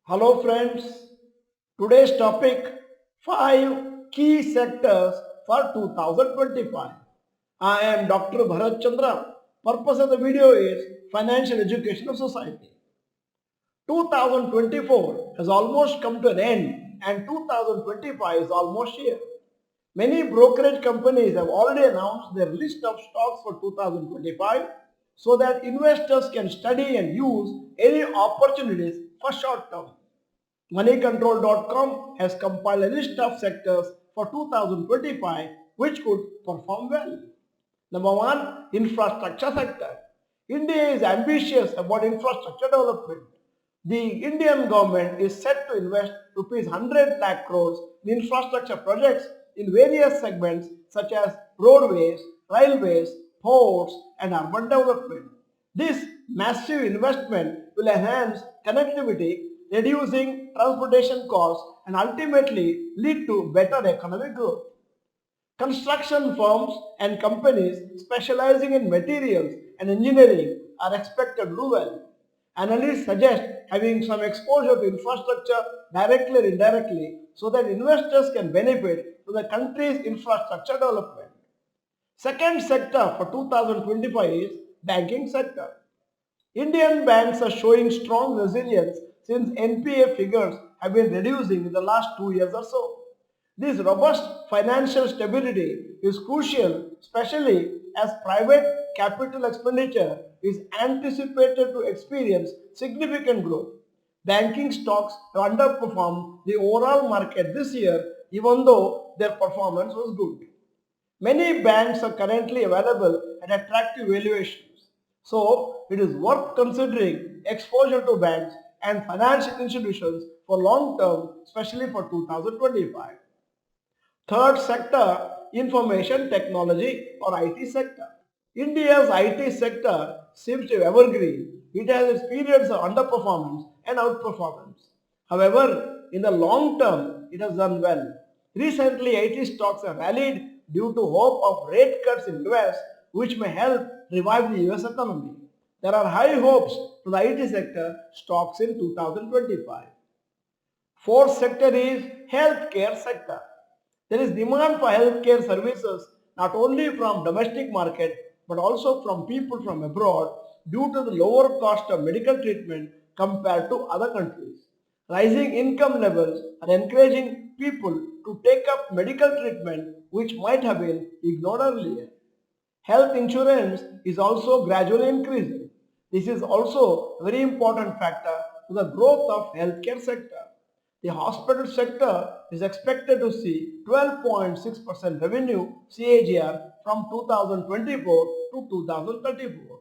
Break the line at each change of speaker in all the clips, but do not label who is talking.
Hello friends, today's topic 5 key sectors for 2025. I am Dr. Bharath Chandra. Purpose of the video is financial education of society. 2024 has almost come to an end and 2025 is almost here. Many brokerage companies have already announced their list of stocks for 2025 so that investors can study and use any opportunities for short term. Moneycontrol.com has compiled a list of sectors for 2025 which could perform well. Number 1, infrastructure sector. India is ambitious about infrastructure development. The Indian government is set to invest rupees 100 lakh crores in infrastructure projects in various segments such as roadways, railways, ports and urban development. This massive investment will enhance connectivity, reducing transportation costs and ultimately lead to better economic growth. Construction firms and companies specializing in materials and engineering are expected to do well. Analysts suggest having some exposure to infrastructure directly or indirectly so that investors can benefit from the country's infrastructure development. Second sector for 2025 is banking sector. Indian banks are showing strong resilience since NPA figures have been reducing in the last 2 years or so. This robust financial stability is crucial, especially as private capital expenditure is anticipated to experience significant growth. Banking stocks have underperformed the overall market this year, even though their performance was good. Many banks are currently available at attractive valuations. So, it is worth considering exposure to banks and financial institutions for long term, especially for 2025. Third sector, information technology or IT sector. India's IT sector seems to be evergreen. It has its periods of underperformance and outperformance. However, in the long term, it has done well. Recently, IT stocks have rallied due to hope of rate cuts in US, which may help revive the US economy. There are high hopes for the IT sector stocks in 2025. Fourth sector is healthcare sector. There is demand for healthcare services not only from domestic market but also from people from abroad due to the lower cost of medical treatment compared to other countries. Rising income levels are encouraging people to take up medical treatment which might have been ignored earlier. Health insurance is also gradually increasing. This is also a very important factor to the growth of healthcare sector. The hospital sector is expected to see 12.6% revenue CAGR from 2024 to 2034,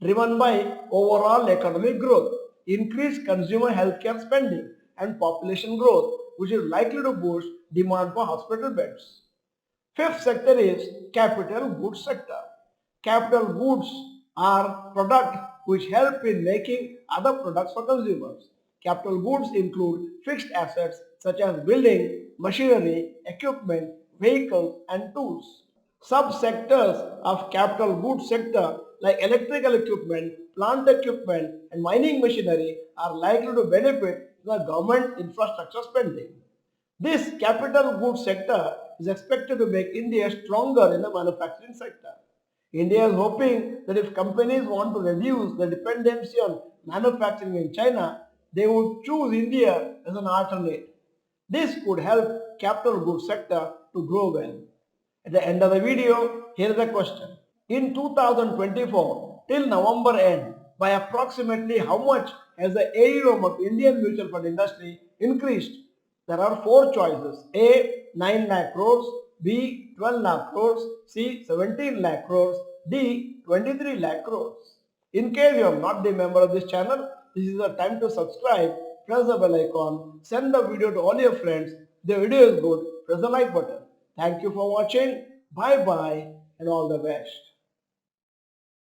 driven by overall economic growth, increased consumer healthcare spending, and population growth, which is likely to boost demand for hospital beds. Fifth sector is capital goods sector. Capital goods are products which help in making other products for consumers. Capital goods include fixed assets such as building, machinery, equipment, vehicles and tools. Subsectors of capital goods sector like electrical equipment, plant equipment and mining machinery are likely to benefit the government infrastructure spending. This capital goods sector is expected to make India stronger in the manufacturing sector. India is hoping that if companies want to reduce the dependency on manufacturing in China, they would choose India as an alternate. This could help capital goods sector to grow well. At the end of the video, here is a question. In 2024, till November end, by approximately how much has the AUM of Indian mutual fund industry increased? There are four choices. A. 9 lakh crores, B. 12 lakh crores, C. 17 lakh crores, D. 23 lakh crores. In case you are not the member of this channel, this is the time to subscribe, press the bell icon, send the video to all your friends. If the video is good, press the like button. Thank you for watching. Bye bye and all the best.